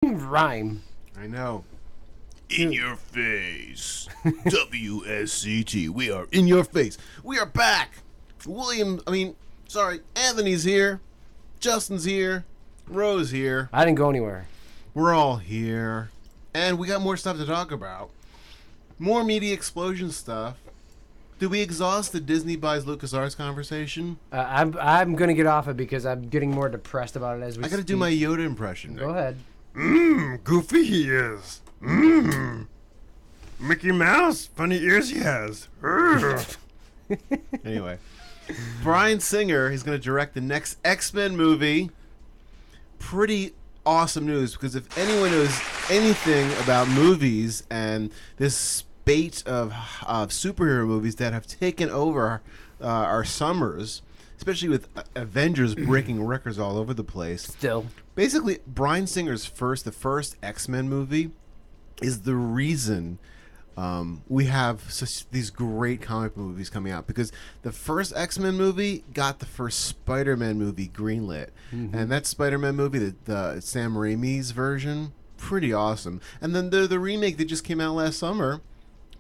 rhyme. I know. In your face. WSCT. We are in your face. We are back. Anthony's here. Justin's here. Rose here. I didn't go anywhere. We're all here. And we got more stuff to talk about. More media explosion stuff. Did we exhaust the Disney buys LucasArts conversation? I'm gonna get off it because I'm getting more depressed about it as we. I gotta do my Yoda impression. Go ahead. Goofy he is. Mickey Mouse, funny ears he has. Anyway, Bryan Singer, he's going to direct the next X-Men movie. Pretty awesome news, because if anyone knows anything about movies and this spate of superhero movies that have taken over our summers, especially with Avengers breaking records all over the place. Still. Basically, Bryan Singer's the first X-Men movie is the reason we have these great comic movies coming out, because the first X-Men movie got the first Spider-Man movie greenlit. Mm-hmm. And that Spider-Man movie, the Sam Raimi's version, pretty awesome. And then the remake that just came out last summer,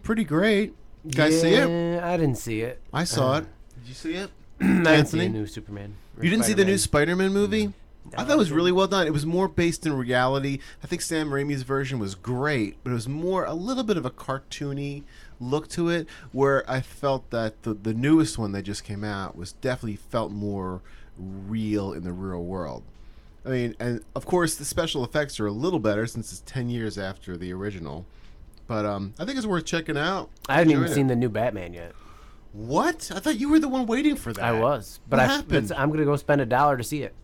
pretty great. You guys see it? I didn't see it. I saw it. Did you see it? I didn't see a new Superman. You didn't see the new Spider-Man movie? No. I thought it was really well done. It was more based in reality. I think Sam Raimi's version was great, but it was a little bit of a cartoony look to it, where I felt that the newest one that just came out was definitely felt more real in the real world. I mean, and of course the special effects are a little better since it's 10 years after the original. But I think it's worth checking out. I haven't even seen the new Batman yet. What? I thought you were the one waiting for that. I was, but what happened? I'm gonna go spend $1 to see it.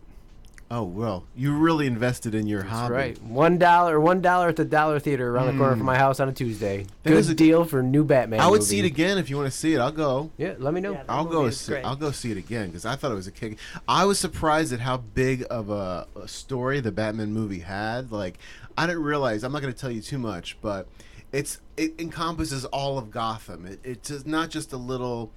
Oh, well, you really invested in your That's hobby. Right. $1 at the Dollar Theater around the corner from my house on a Tuesday. Good deal for new Batman. I would movie. see it again if you want to see it. I'll go. Yeah, let me know. Yeah, I'll go see it again, because I thought it was a kick. I was surprised at how big of a story the Batman movie had. Like, I didn't realize. I'm not going to tell you too much, but it encompasses all of Gotham. It's just not just a little.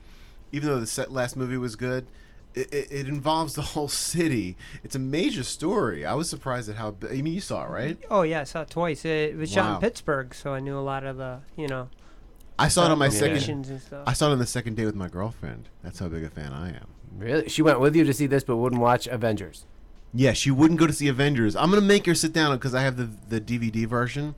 Even though the last movie was good, it involves the whole city. It's a major story. I was surprised at how. I mean, you saw it, right? Oh yeah, I saw it twice. It was shot in Pittsburgh, so I knew a lot of the, I saw it on my locations and stuff. I saw it on the second day with my girlfriend. That's how big a fan I am. Really? She went with you to see this, but wouldn't watch Avengers. Yeah, she wouldn't go to see Avengers. I'm gonna make her sit down because I have the DVD version.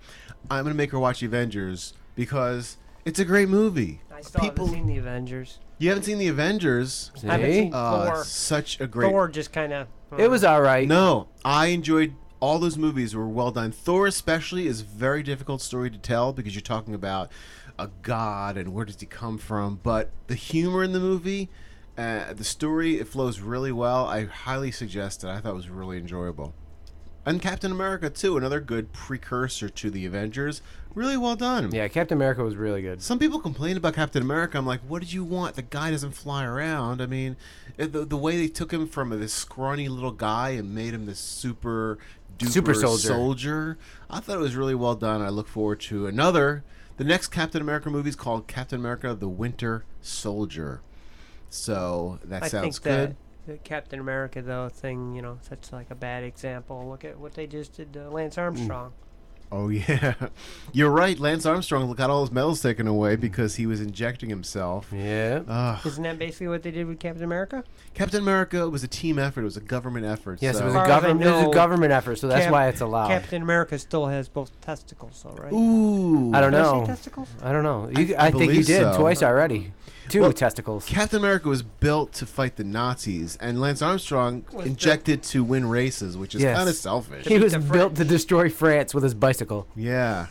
I'm gonna make her watch Avengers because it's a great movie. I still haven't seen the Avengers. You haven't seen the Avengers? See? I haven't seen Thor. Such a great. Thor just kind of. It was all right. No, I enjoyed all those movies. Were well done. Thor especially is a very difficult story to tell because you're talking about a god and where does he come from. But the humor in the movie, the story, it flows really well. I highly suggest it. I thought it was really enjoyable. And Captain America, too, another good precursor to the Avengers. Really well done. Yeah, Captain America was really good. Some people complain about Captain America. I'm like, what did you want? The guy doesn't fly around. I mean, the way they took him from this scrawny little guy and made him this super soldier. I thought it was really well done. I look forward to the next Captain America movie is called Captain America: The Winter Soldier. So that sounds good. The Captain America, though, thing, such like a bad example. Look at what they just did to Lance Armstrong. Oh, yeah. You're right. Lance Armstrong got all his medals taken away because he was injecting himself. Yeah. Isn't that basically what they did with Captain America? Captain America was a team effort. It was a government effort. Yes, so. it was a government effort, so that's why it's allowed. Captain America still has both testicles, though, right? Ooh. I don't know. Did I say testicles? I don't know. I think you did twice already. Two testicles. Captain America was built to fight the Nazis, and Lance Armstrong injected to win races, which is kind of selfish. He was built to destroy France with his bicycle. Yeah.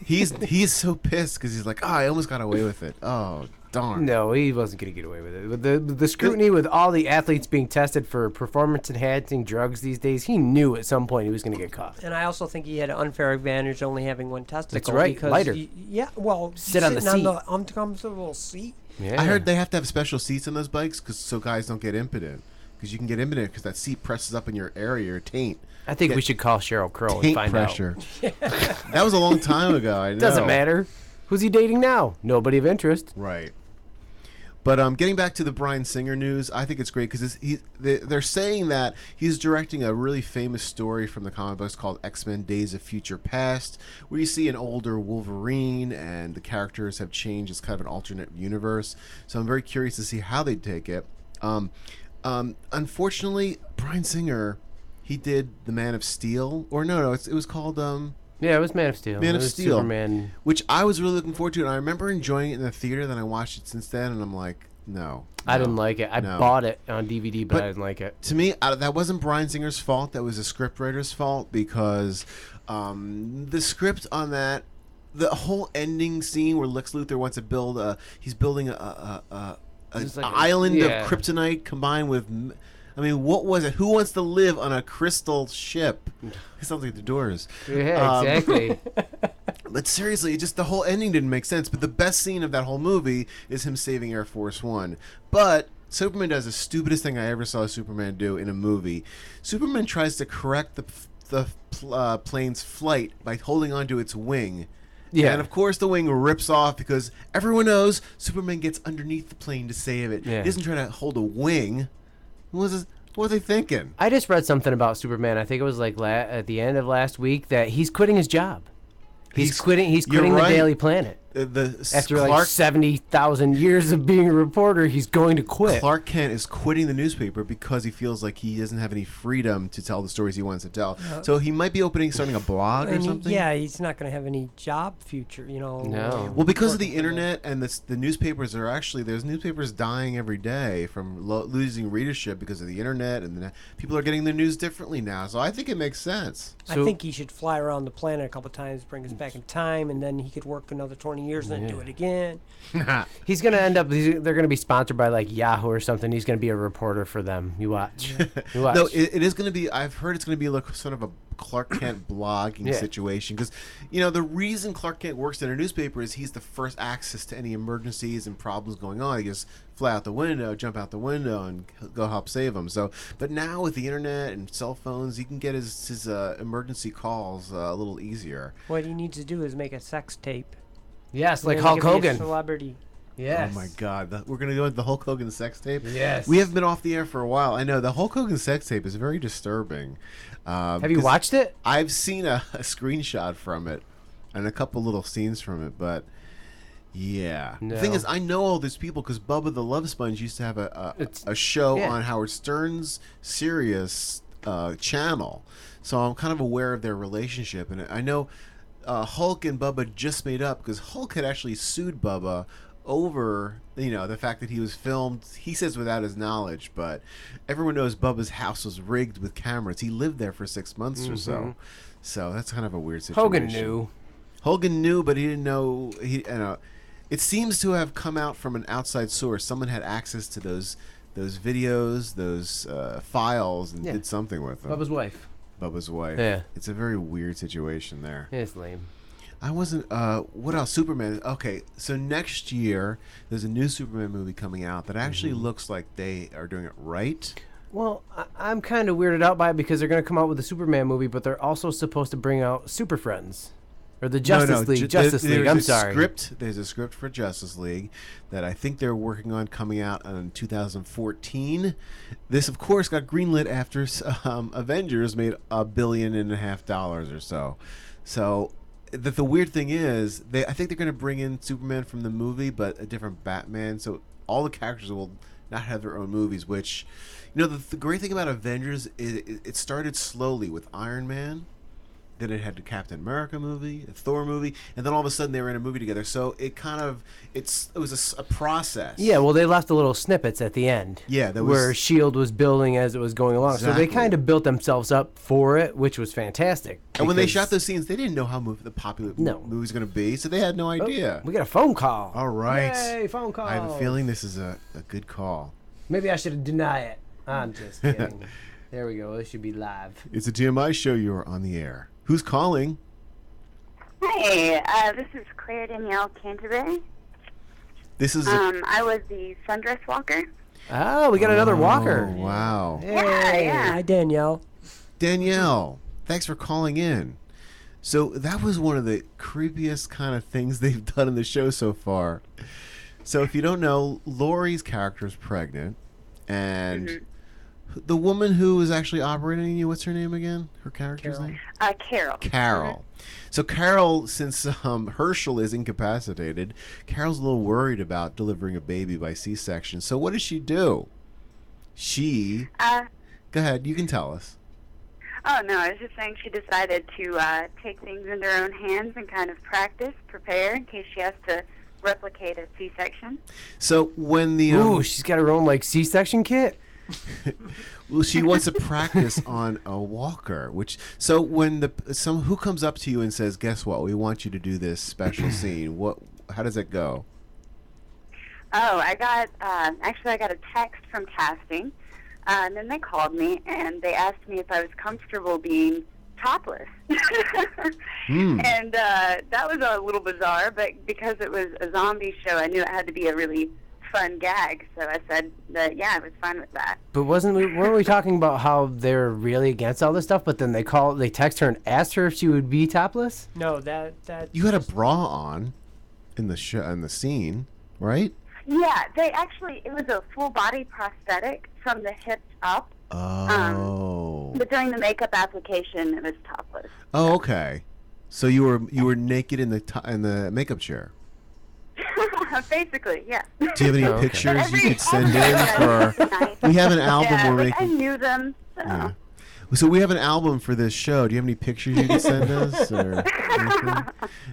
he's so pissed because he's like, I almost got away with it. Oh, darn. No, he wasn't going to get away with it. With the scrutiny with all the athletes being tested for performance-enhancing drugs these days, he knew at some point he was going to get caught. And I also think he had an unfair advantage only having one testicle. That's right, because lighter. Sit on the seat. On the uncomfortable seat. Yeah. I heard they have to have special seats on those bikes so guys don't get impotent. Because you can get impotent because that seat presses up in your area, your taint. I think we should call Cheryl Crow and find pressure. That was a long time ago. I know. Doesn't matter. Who's he dating now? Nobody of interest. Right. But getting back to the Bryan Singer news, I think it's great because they're saying that he's directing a really famous story from the comic books called X-Men Days of Future Past, where you see an older Wolverine and the characters have changed. It's kind of an alternate universe. So I'm very curious to see how they take it. Unfortunately, Bryan Singer, he did the Man of Steel, or no, it was called Yeah, it was Man of Steel. Man It of was Steel, Superman. which I was really looking forward to, and I remember enjoying it in the theater. Then I watched it since then, and I'm like, no, I didn't like it. I no. bought it on DVD, but But I didn't like it. To me, that wasn't Bryan Singer's fault. That was the scriptwriter's fault because the script on that, the whole ending scene where Lex Luthor wants to build he's building an Just like island of kryptonite combined with. I mean, what was it? Who wants to live on a crystal ship? It sounds like The Doors. Yeah, exactly. But seriously, just the whole ending didn't make sense. But the best scene of that whole movie is him saving Air Force One. But Superman does the stupidest thing I ever saw Superman do in a movie. Superman tries to correct the plane's flight by holding onto its wing. Yeah. And of course the wing rips off because everyone knows Superman gets underneath the plane to save it. Yeah. He doesn't try to hold a wing. What were they thinking? I just read something about Superman. I think it was like at the end of last week that he's quitting his job. He's quitting the right. Daily Planet. After like 70,000 years of being a reporter, he's going to quit. Clark Kent is quitting the newspaper because he feels like he doesn't have any freedom to tell the stories he wants to tell. So he might be starting a blog or something. He's not going to have any job future, No. Well, because of the internet and the newspapers are actually, there's newspapers dying every day from losing readership because of the internet, and people are getting their news differently now. So I think it makes sense. I think he should fly around the planet a couple times, bring us back in time, and then he could work another 20 years, then do it again. He's going to end up, they're going to be sponsored by like Yahoo or something. He's going to be a reporter for them. You watch. You watch. No, it is going to be, I've heard it's going to be like sort of a Clark Kent blogging situation because, the reason Clark Kent works in a newspaper is he's the first access to any emergencies and problems going on. He just fly out the window, jump out the window, and go help save them. So, but now with the internet and cell phones, he can get his emergency calls a little easier. What he needs to do is make a sex tape. Yes, like And then Hulk he could be a Hogan. celebrity. Yes. Oh my God, we're gonna go into the Hulk Hogan sex tape. Yes. We have been off the air for a while. I know the Hulk Hogan sex tape is very disturbing. Have you watched it? I've seen a screenshot from it and a couple little scenes from it, but yeah. No. The thing is, I know all these people because Bubba the Love Sponge used to have a show on Howard Stern's Sirius channel, so I'm kind of aware of their relationship, and I know Hulk and Bubba just made up because Hulk had actually sued Bubba over the fact that he was filmed, he says, without his knowledge, but everyone knows Bubba's house was rigged with cameras. He lived there for 6 months or so that's kind of a weird situation. Hogan knew, but he didn't know. It seems to have come out from an outside source. Someone had access to those videos, those files, and did something with them. Bubba's wife. Yeah. It's a very weird situation there. It's lame. I wasn't. What else? Superman. Okay, so next year there's a new Superman movie coming out that actually looks like they are doing it right. Well, I'm kind of weirded out by it because they're going to come out with a Superman movie, but they're also supposed to bring out Super Friends. Or the Justice League. Justice League, I'm sorry. There's a script for Justice League that I think they're working on coming out in 2014. This, of course, got greenlit after Avengers made $1.5 billion or so. So the weird thing is, I think they're going to bring in Superman from the movie, but a different Batman. So all the characters will not have their own movies, which, the great thing about Avengers is it started slowly with Iron Man. Then it had the Captain America movie, a Thor movie, and then all of a sudden they were in a movie together. So it was a process. Yeah, well, they left the little snippets at the end. Yeah, where S.H.I.E.L.D. was building as it was going along. Exactly. So they kind of built themselves up for it, which was fantastic. And when they shot those scenes, they didn't know how the popular movie was going to be, so they had no idea. We got a phone call. All right. Yay, phone call. I have a feeling this is a good call. Maybe I should deny it. I'm just kidding. There we go. This should be live. It's a TMI show. You are on the air. Who's calling? Hi, this is Claire Danielle Canterbury. This is. I was the sundress walker. Oh, we got another walker. Wow. Yeah. Hi, Danielle. Danielle, thanks for calling in. So that was one of the creepiest kind of things they've done in the show so far. So if you don't know, Lori's character is pregnant, and the woman who is actually operating you, what's her name again? Her character's name? Carol. Carol. So Carol, since Herschel is incapacitated, Carol's a little worried about delivering a baby by C-section. So what does she do? She... Go ahead, you can tell us. Oh, no, I was just saying she decided to take things into her own hands and kind of prepare in case she has to replicate a C-section. So when the... Ooh, she's got her own, like, C-section kit? Well, she wants to practice on a walker, so when who comes up to you and says, "Guess what? We want you to do this special scene." How does it go? Oh, I got a text from casting, and then they called me and they asked me if I was comfortable being topless. And that was a little bizarre, but because it was a zombie show, I knew it had to be a really fun gag, so I said that I was fine with that. But weren't we talking about how they're really against all this stuff? But then they text her and asked her if she would be topless. No, that you had a bra on in the show, in the scene, right? Yeah, it was a full body prosthetic from the hips up. Oh. But during the makeup application, it was topless. Oh, okay. So you were naked in the makeup chair. Basically, yeah. Do you have any pictures you could send in for? We have an album we're making. I knew them. So. Yeah. So we have an album for this show. Do you have any pictures you can send us? Or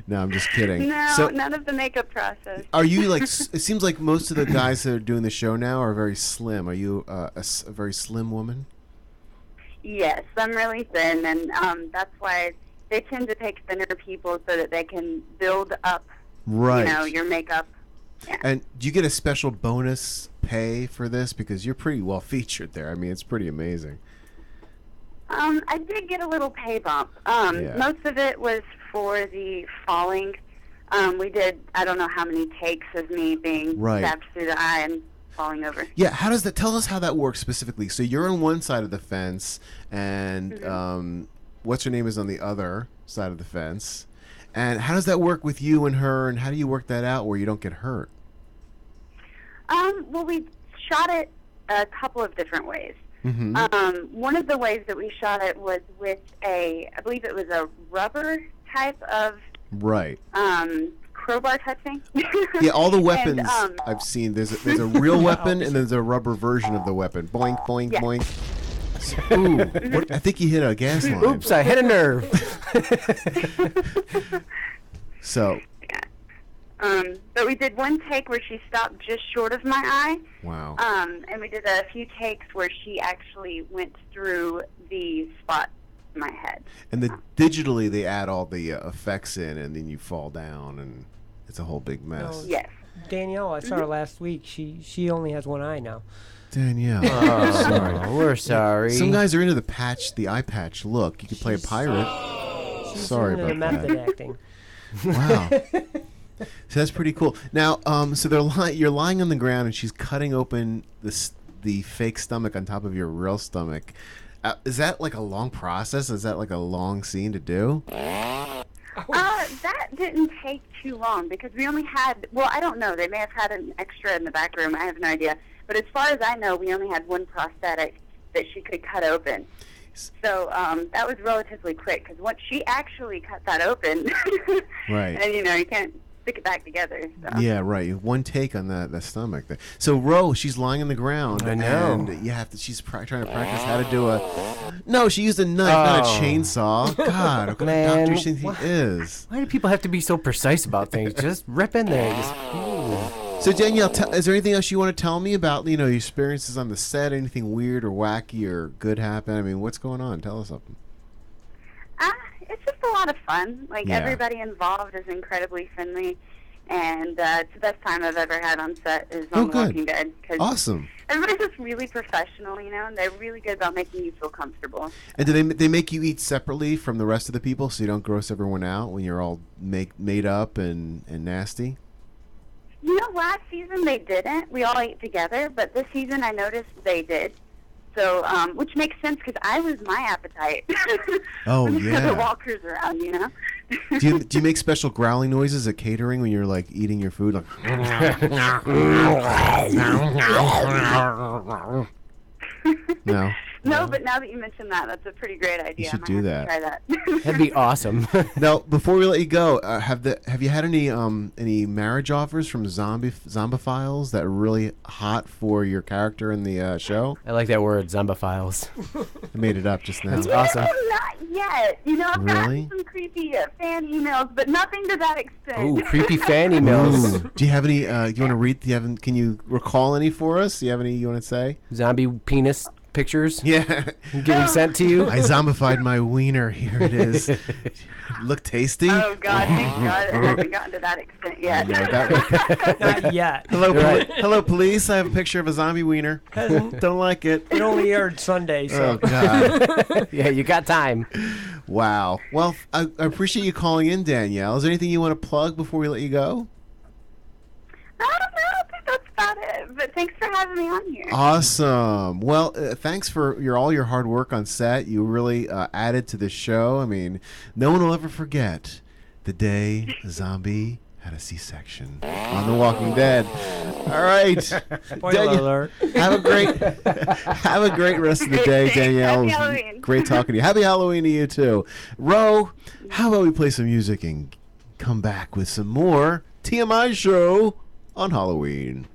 no, I'm just kidding. No, none of the makeup process. Are you like? It seems like most of the guys that are doing the show now are very slim. Are you a very slim woman? Yes, I'm really thin, and that's why they tend to pick thinner people so that they can build up. Right. Your makeup. Yeah. And do you get a special bonus pay for this? Because you're pretty well featured there. I mean, it's pretty amazing. I did get a little pay bump. Most of it was for the falling. We did, I don't know how many takes of me being stabbed through the eye and falling over. Yeah, how does that, tell us how that works specifically. So you're on one side of the fence, and what's her name is on the other side of the fence. And how does that work with you and her, and how do you work that out where you don't get hurt? Well, we shot it a couple of different ways. One of the ways that we shot it was with I believe it was a rubber type of crowbar type thing. Yeah, all the weapons I've seen, there's a real weapon and there's a rubber version of the weapon. Boink, boink, boink. Ooh, I think you hit a gas line. Oops, I hit a nerve. So. But we did one take where she stopped just short of my eye. Wow. And we did a few takes where she actually went through the spot in my head. And digitally they add all the effects in, and then you fall down, and it's a whole big mess. No, yes. Danielle, I saw her last week. She only has one eye now. Danielle. Oh, we're sorry. Some guys are into the eye patch look. You could play a pirate. Sorry about that. Method acting. Wow. So that's pretty cool. Now, so you're lying on the ground, and she's cutting open the fake stomach on top of your real stomach. Is that like a long process? Is that like a long scene to do? That didn't take too long because we only had, well, I don't know. They may have had an extra in the back room. I have no idea. But as far as I know, we only had one prosthetic that she could cut open. So that was relatively quick because once she actually cut that open, right, and you can't stick it back together. So. Yeah, right. One take on the stomach. So Ro, she's lying on the ground. I know. And she's trying to practice how to do a. No, she used a knife, not a chainsaw. God, what kind of doctor do you think he is? Why do people have to be so precise about things? Just rip in there. So Danielle, is there anything else you want to tell me about your experiences on the set? Anything weird or wacky or good happen? I mean, what's going on? Tell us something. It's just a lot of fun. Everybody involved is incredibly friendly, and it's the best time I've ever had on set is on The Walking Dead. Awesome. Everybody's just really professional, and they're really good about making you feel comfortable. And do they make you eat separately from the rest of the people so you don't gross everyone out when you're all made up and nasty? Last season they didn't. We all ate together, but this season I noticed they did. So, which makes sense because I lose my appetite. Oh, when yeah. the walkers around, Do you make special growling noises at catering when you're like eating your food? Like, no. No, but now that you mention that, that's a pretty great idea. You should I do might that. have to try that. That'd be awesome. Now, before we let you go, have you had any marriage offers from zombophiles that are really hot for your character in the show? I like that word, zombophiles. I made it up just now. That's awesome. Not yet. I've Really? gotten some creepy fan emails, but nothing to that extent. Ooh, creepy fan emails. Ooh. Do you have any? Do you want to read? Can you recall any for us? Do you have any you want to say? Zombie penis pictures Yeah. getting sent to you. I zombified my wiener. Here it is. Look tasty. Oh God, thank God, it hasn't gotten to that extent yet. No, that Not yet. Hello, police. I have a picture of a zombie wiener. Hasn't. Don't like it. It only aired Sunday, so. Oh God. Yeah, you got time. Wow. Well, I appreciate you calling in, Danielle. Is there anything you want to plug before we let you go? I don't know. I think that's about it. But thanks for having me on here. Awesome. Well, thanks for all your hard work on set. You really added to the show. I mean, no one will ever forget the day a zombie had a C-section on The Walking Dead. All right. Spoiler alert. Have a great rest of the day, Danielle. Happy Halloween. Great talking to you. Happy Halloween to you too. Ro, how about we play some music and come back with some more TMI Show on Halloween.